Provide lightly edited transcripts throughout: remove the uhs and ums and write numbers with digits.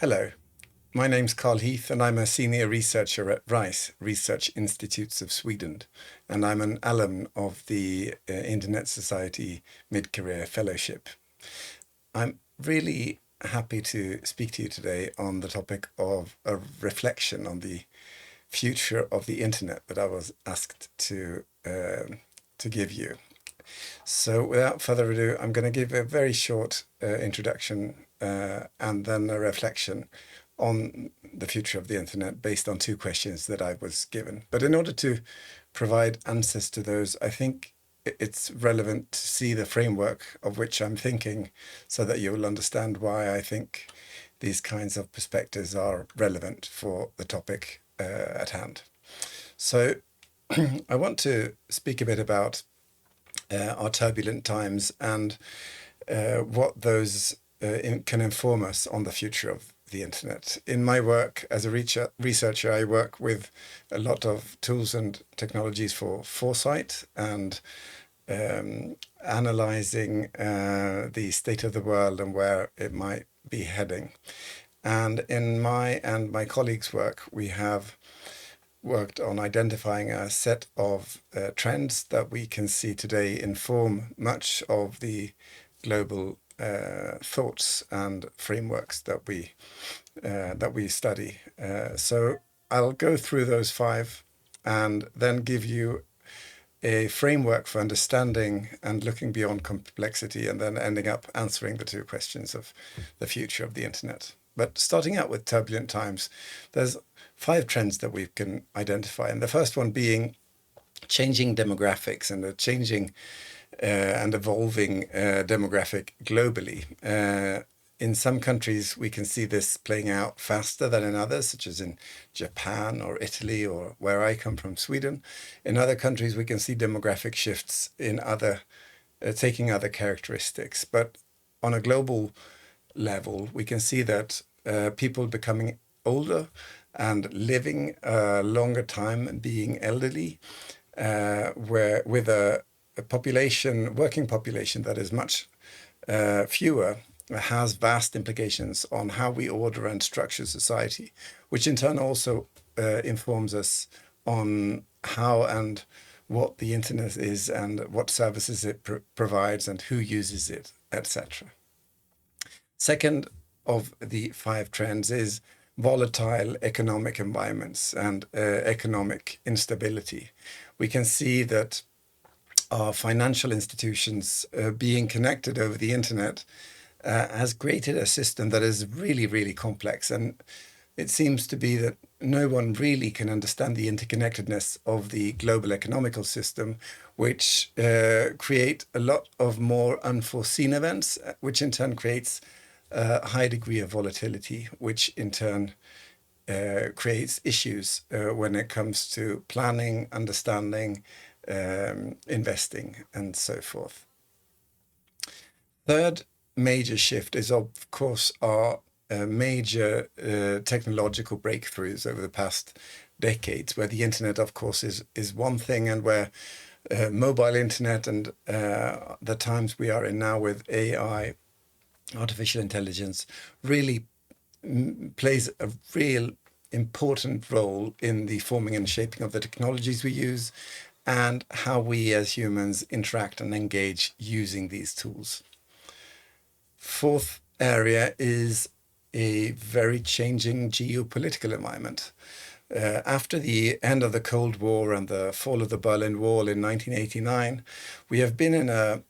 Hello, my name's Carl Heath and I'm a senior researcher at RISE, Research Institutes of Sweden, and I'm an alum of the Internet Society Mid-Career Fellowship. I'm really happy to speak to you today on the topic of a reflection on the future of the internet that I was asked to give you. So without further ado, I'm going to give a very short introduction and then a reflection on the future of the internet based on two questions that I was given. But in order to provide answers to those, I think it's relevant to see the framework of which I'm thinking so that you'll understand why I think these kinds of perspectives are relevant for the topic at hand. So I want to speak a bit about our turbulent times and what those can inform us on the future of the internet. In my work as a researcher, I work with a lot of tools and technologies for foresight and analyzing the state of the world and where it might be heading. And in my and my colleagues' work, we have worked on identifying a set of trends that we can see today inform much of the global thoughts and frameworks that we study. So I'll go through those five and then give you a framework for understanding and looking beyond complexity, and then ending up answering the two questions of the future of the internet. But starting out with turbulent times, there's five trends that we can identify. And the first one being changing demographics and a changing and evolving demographic globally. In some countries, we can see this playing out faster than in others, such as in Japan or Italy or where I come from, Sweden. In other countries, we can see demographic shifts in taking other characteristics. But on a global level, we can see that people becoming older and living a longer time and being elderly, where with a working population that is much fewer, has vast implications on how we order and structure society, which in turn also informs us on how and what the internet is and what services it provides and who uses it, etc. Second of the five trends is volatile economic environments and economic instability. We can see that our financial institutions being connected over the internet has created a system that is really, really complex. And it seems to be that no one really can understand the interconnectedness of the global economical system, which create a lot of more unforeseen events, which in turn creates a high degree of volatility, which in turn creates issues when it comes to planning, understanding, investing, and so forth. Third major shift is, of course, our major technological breakthroughs over the past decades, where the internet, of course, is one thing, and where mobile internet and the times we are in now with AI, artificial intelligence, really plays a real important role in the forming and shaping of the technologies we use and how we as humans interact and engage using these tools. Fourth area is a very changing geopolitical environment. After the end of the Cold War and the fall of the Berlin Wall in 1989, we have been in a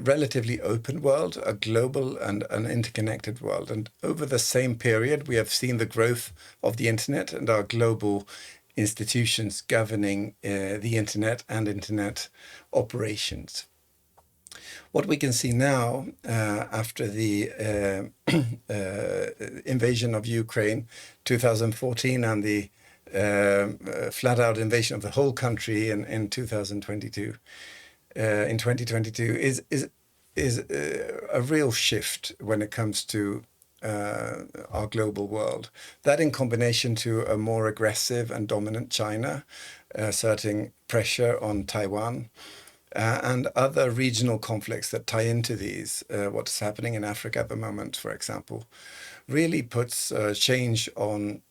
relatively open world, a global and an interconnected world. And over the same period, we have seen the growth of the internet and our global institutions governing the internet and internet operations. What we can see now, after the invasion of Ukraine 2014 and the flat-out invasion of the whole country in 2022, in 2022, is a real shift when it comes to our global world. That, in combination to a more aggressive and dominant China, asserting pressure on Taiwan, and other regional conflicts that tie into these, what's happening in Africa at the moment, for example, really puts change on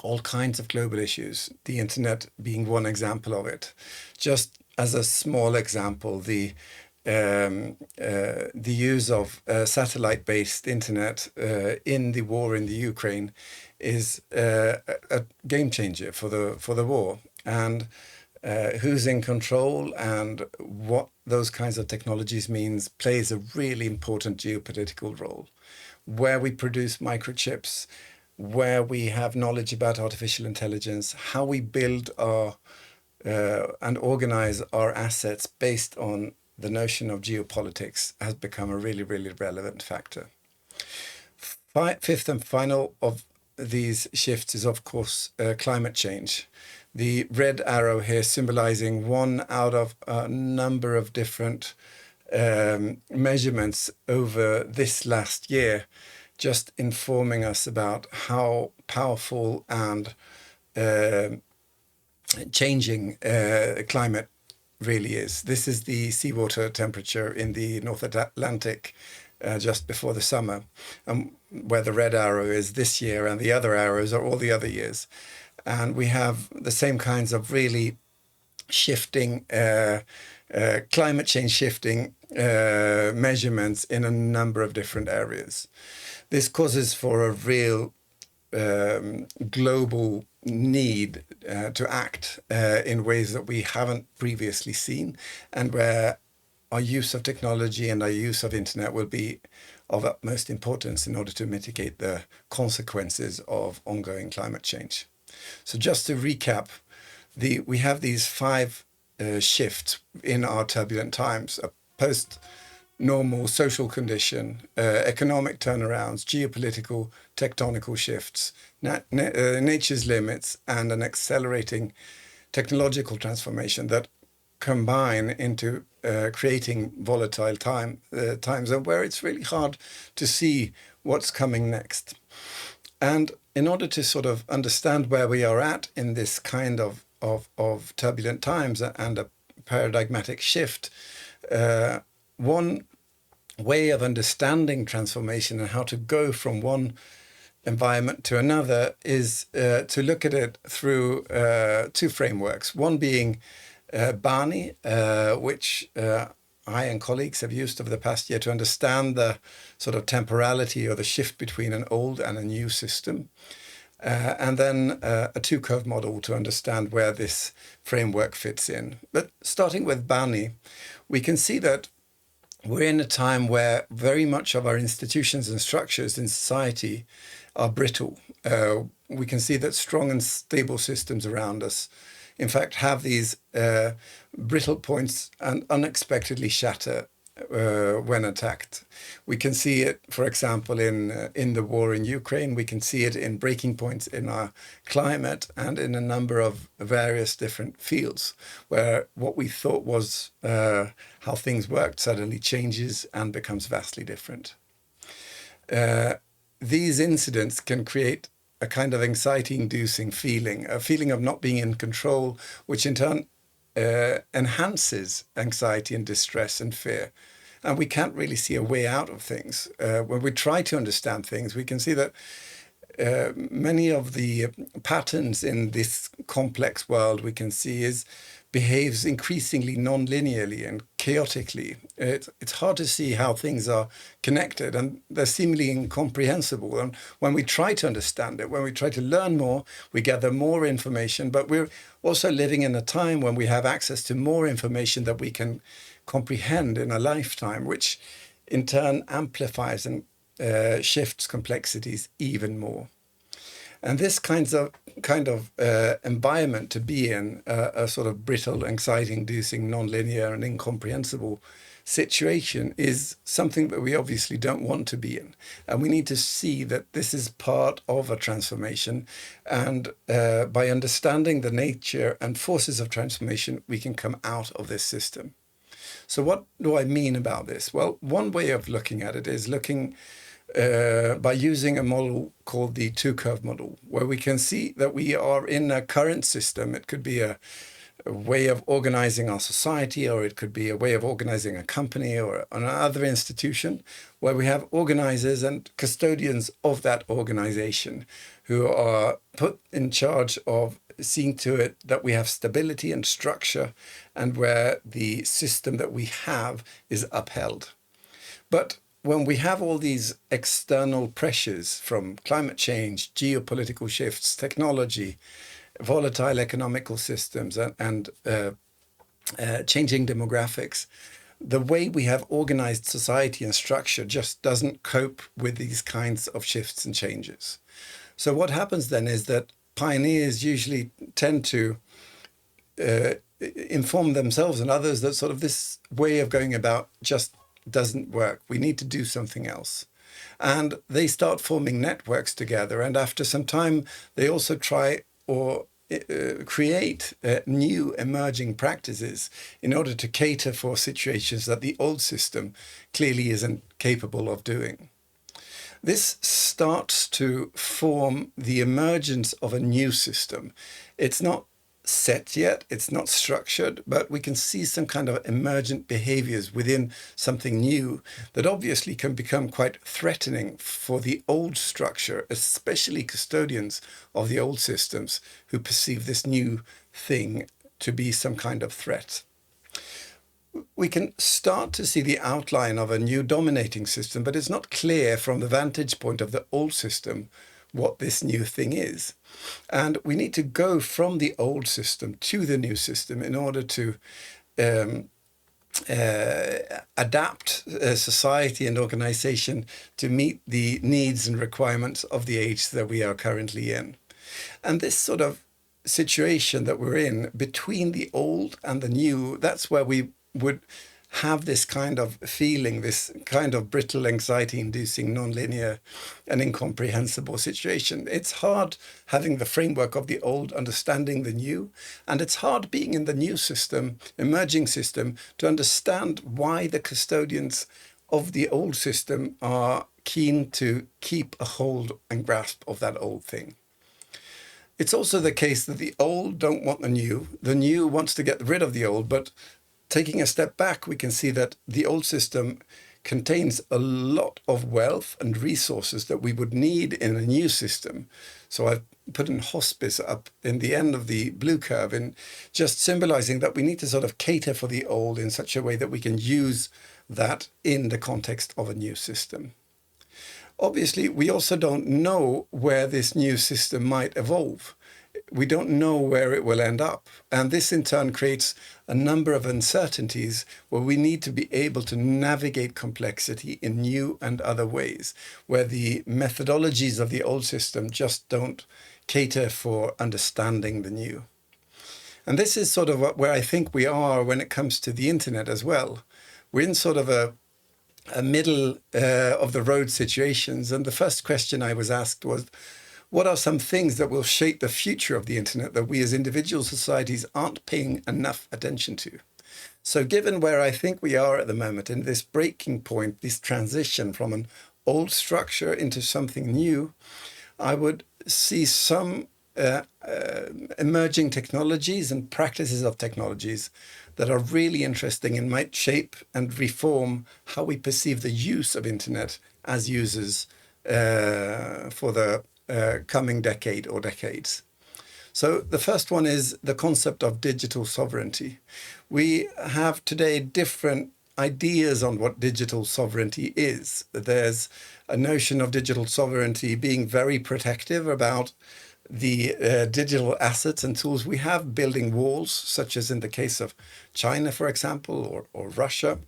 all kinds of global issues, the internet being one example of it. Just as a small example, the use of satellite-based internet in the war in the Ukraine is a game changer for the war. And who's in control and what those kinds of technologies means plays a really important geopolitical role. Where we produce microchips, where we have knowledge about artificial intelligence, how we build our and organize our assets based on the notion of geopolitics has become a really, really relevant factor. Fifth and final of these shifts is, of course, climate change. The red arrow here symbolizing one out of a number of different measurements over this last year, just informing us about how powerful and changing climate really is. This is the seawater temperature in the North Atlantic just before the summer, where the red arrow is this year and the other arrows are all the other years. And we have the same kinds of really shifting, climate change shifting measurements in a number of different areas. This causes for a real global need to act in ways that we haven't previously seen, and where our use of technology and our use of internet will be of utmost importance in order to mitigate the consequences of ongoing climate change. So just to recap, we have these five shifts in our turbulent times: a post-normal social condition, economic turnarounds, geopolitical tectonical shifts, nature's limits, and an accelerating technological transformation that combine into creating volatile times, and where it's really hard to see what's coming next. And in order to sort of understand where we are at in this kind of turbulent times and a paradigmatic shift, one way of understanding transformation and how to go from one environment to another is to look at it through two frameworks. One being Barney, which I and colleagues have used over the past year to understand the sort of temporality or the shift between an old and a new system. And then a two-curve model to understand where this framework fits in. But starting with Barney, we can see that we're in a time where very much of our institutions and structures in society are brittle. We can see that strong and stable systems around us, in fact, have these brittle points and unexpectedly shatter when attacked. We can see it, for example, in the war in Ukraine. We can see it in breaking points in our climate and in a number of various different fields, where what we thought was how things worked suddenly changes and becomes vastly different. These incidents can create a kind of anxiety-inducing feeling, a feeling of not being in control, which in turn enhances anxiety and distress and fear. And we can't really see a way out of things. When we try to understand things, we can see that many of the patterns in this complex world we can see behaves increasingly non-linearly and chaotically. It's hard to see how things are connected, and they're seemingly incomprehensible. And when we try to understand it, when we try to learn more, we gather more information, but we're also living in a time when we have access to more information that we can comprehend in a lifetime, which in turn amplifies and shifts complexities even more. And this kind of environment to be in, a sort of brittle, anxiety-inducing, non-linear and incomprehensible situation, is something that we obviously don't want to be in. And we need to see that this is part of a transformation. And by understanding the nature and forces of transformation, we can come out of this system. So what do I mean about this? Well, one way of looking at it is looking by using a model called the two-curve model, where we can see that we are in a current system. It could be a a way of organizing our society, or it could be a way of organizing a company or another institution, where we have organizers and custodians of that organization who are put in charge of seeing to it that we have stability and structure, and where the system that we have is upheld. But when we have all these external pressures from climate change, geopolitical shifts, technology, volatile economical systems, and changing demographics, the way we have organized society and structure just doesn't cope with these kinds of shifts and changes. So what happens then is that pioneers usually tend to inform themselves and others that sort of this way of going about just doesn't work. We need to do something else. And they start forming networks together. And after some time, they also try or create new emerging practices in order to cater for situations that the old system clearly isn't capable of doing. This starts to form the emergence of a new system. It's not set yet, it's not structured, but we can see some kind of emergent behaviors within something new that obviously can become quite threatening for the old structure, especially custodians of the old systems who perceive this new thing to be some kind of threat. We can start to see the outline of a new dominating system, but it's not clear from the vantage point of the old system what this new thing is. And we need to go from the old system to the new system in order to adapt society and organization to meet the needs and requirements of the age that we are currently in. And this sort of situation that we're in between the old and the new, that's where we would have this kind of feeling, this kind of brittle, anxiety-inducing, non-linear and incomprehensible situation. It's hard having the framework of the old, understanding the new, and it's hard being in the new system, emerging system, to understand why the custodians of the old system are keen to keep a hold and grasp of that old thing. It's also the case that the old don't want the new wants to get rid of the old, but taking a step back, we can see that the old system contains a lot of wealth and resources that we would need in a new system. So I've put in hospice up in the end of the blue curve, and just symbolizing that we need to sort of cater for the old in such a way that we can use that in the context of a new system. Obviously, we also don't know where this new system might evolve. We don't know where it will end up. And this in turn creates a number of uncertainties where we need to be able to navigate complexity in new and other ways, where the methodologies of the old system just don't cater for understanding the new. And this is sort of where I think we are when it comes to the internet as well. We're in sort of a middle of the road situations. And the first question I was asked was, what are some things that will shape the future of the internet that we as individual societies aren't paying enough attention to? So given where I think we are at the moment in this breaking point, this transition from an old structure into something new, I would see some emerging technologies and practices of technologies that are really interesting and might shape and reform how we perceive the use of internet as users for the coming decade or decades. So the first one is the concept of digital sovereignty. We have today different ideas on what digital sovereignty is. There's a notion of digital sovereignty being very protective about the digital assets and tools we have, building walls, such as in the case of China, for example, or Russia.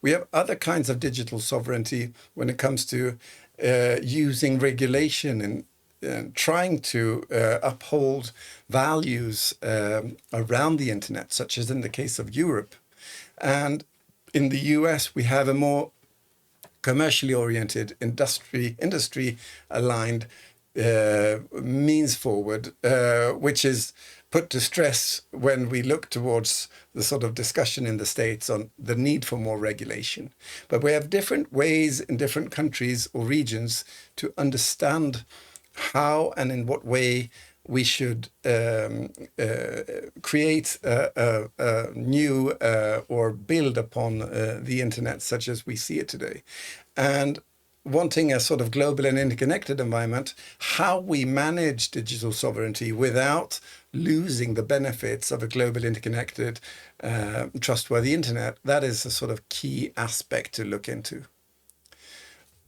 We have other kinds of digital sovereignty when it comes to using regulation and trying to uphold values around the internet, such as in the case of Europe. And in the US, we have a more commercially oriented, industry-aligned means forward, which is put to stress when we look towards the sort of discussion in the States on the need for more regulation. But we have different ways in different countries or regions to understand how and in what way we should create a new or build upon the internet such as we see it today. And wanting a sort of global and interconnected environment, how we manage digital sovereignty without losing the benefits of a global, interconnected, trustworthy internet, that is a sort of key aspect to look into.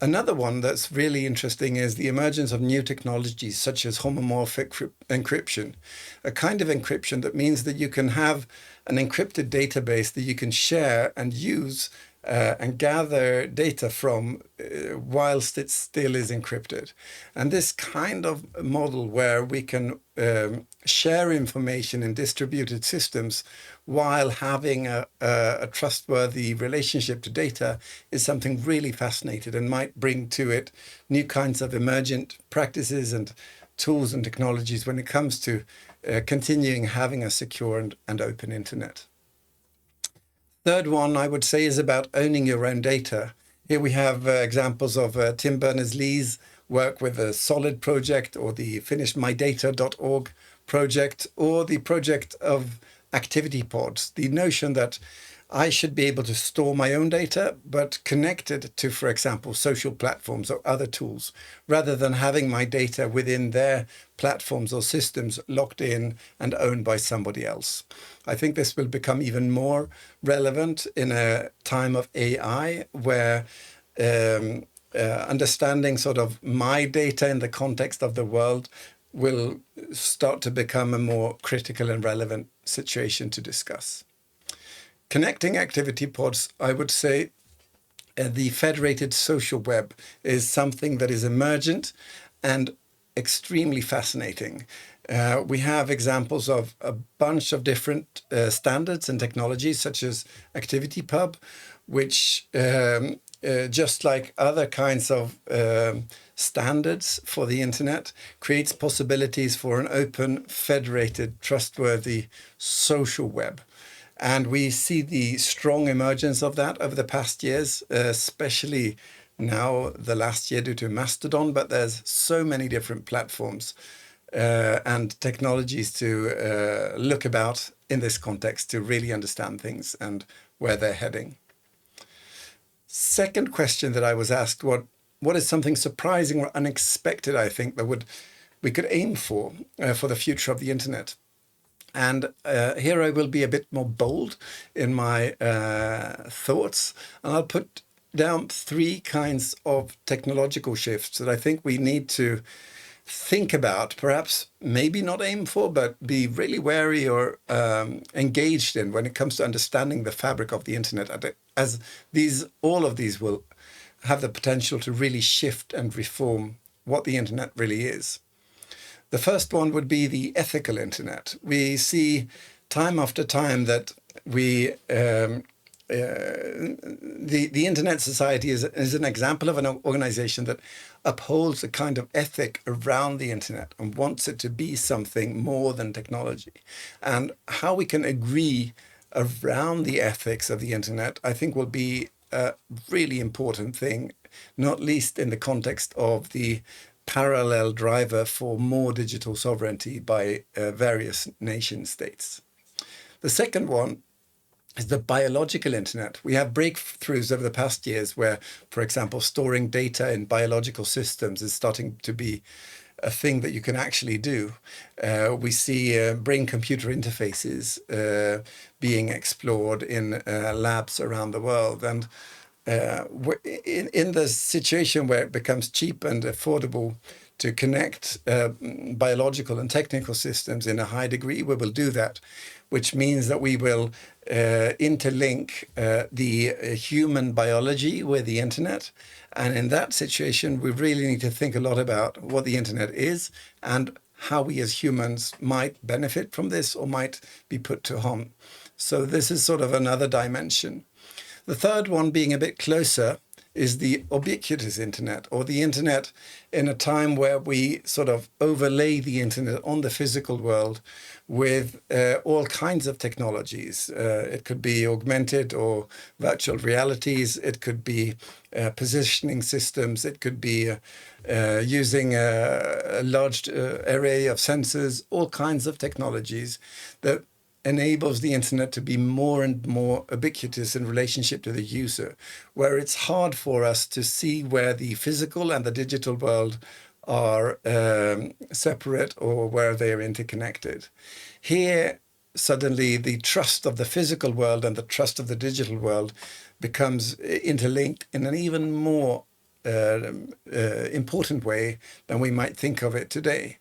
Another one that's really interesting is the emergence of new technologies such as homomorphic encryption, a kind of encryption that means that you can have an encrypted database that you can share and use and gather data from whilst it still is encrypted. And this kind of model where we can share information in distributed systems while having a trustworthy relationship to data is something really fascinating and might bring to it new kinds of emergent practices and tools and technologies when it comes to continuing having a secure and open internet. Third one, I would say, is about owning your own data. Here we have examples of Tim Berners-Lee's work with the Solid project or the Finnish mydata.org project or the project of activity pods. The notion that I should be able to store my own data, but connected to, for example, social platforms or other tools, rather than having my data within their platforms or systems locked in and owned by somebody else. I think this will become even more relevant in a time of AI where understanding sort of my data in the context of the world will start to become a more critical and relevant situation to discuss. Connecting activity pods, I would say the federated social web is something that is emergent and extremely fascinating. We have examples of a bunch of different standards and technologies, such as ActivityPub, which just like other kinds of standards for the internet, creates possibilities for an open, federated, trustworthy social web. And we see the strong emergence of that over the past years, especially now the last year due to Mastodon, but there's so many different platforms and technologies to look about in this context to really understand things and where they're heading. Second question that I was asked, what is something surprising or unexpected, I think, that we could aim for the future of the internet? And here I will be a bit more bold in my thoughts, and I'll put down three kinds of technological shifts that I think we need to think about, perhaps maybe not aim for, but be really wary or engaged in when it comes to understanding the fabric of the internet, as all of these will have the potential to really shift and reform what the internet really is. The first one would be the ethical internet. We see time after time that the Internet Society is an example of an organization that upholds a kind of ethic around the internet and wants it to be something more than technology. And how we can agree around the ethics of the internet, I think, will be a really important thing, not least in the context of the parallel driver for more digital sovereignty by various nation states. The second one is the biological internet. We have breakthroughs over the past years where, for example, storing data in biological systems is starting to be a thing that you can actually do. We see brain-computer interfaces being explored in labs around the world. And in the situation where it becomes cheap and affordable to connect biological and technical systems in a high degree, we will do that, which means that we will interlink the human biology with the internet. And in that situation, we really need to think a lot about what the internet is and how we as humans might benefit from this or might be put to harm. So this is sort of another dimension. The third one, being a bit closer, is the ubiquitous internet, or the internet in a time where we sort of overlay the internet on the physical world with all kinds of technologies. It could be augmented or virtual realities. It could be positioning systems. It could be using a large array of sensors, all kinds of technologies that enables the internet to be more and more ubiquitous in relationship to the user, where it's hard for us to see where the physical and the digital world are separate or where they are interconnected. Here, suddenly the trust of the physical world and the trust of the digital world becomes interlinked in an even more important way than we might think of it today.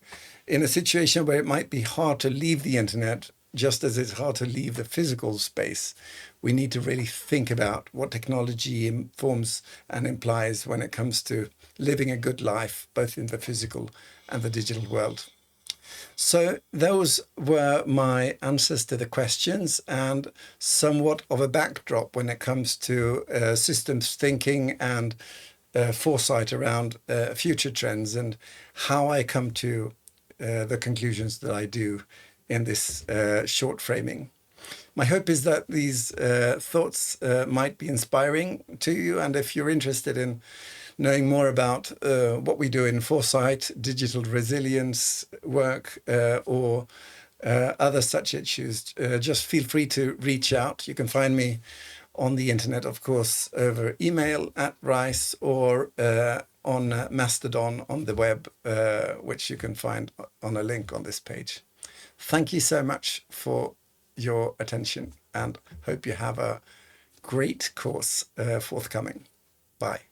In a situation where it might be hard to leave the internet, just as it's hard to leave the physical space, we need to really think about what technology informs and implies when it comes to living a good life, both in the physical and the digital world. So those were my answers to the questions, and somewhat of a backdrop when it comes to systems thinking and foresight around future trends, and how I come to the conclusions that I do in this short framing. My hope is that these thoughts might be inspiring to you, and if you're interested in knowing more about what we do in foresight, digital resilience work, or other such issues, just feel free to reach out. You can find me on the internet, of course, over email at Rice, or on Mastodon on the web, which you can find on a link on this page. Thank you so much for your attention, and hope you have a great course forthcoming. Bye.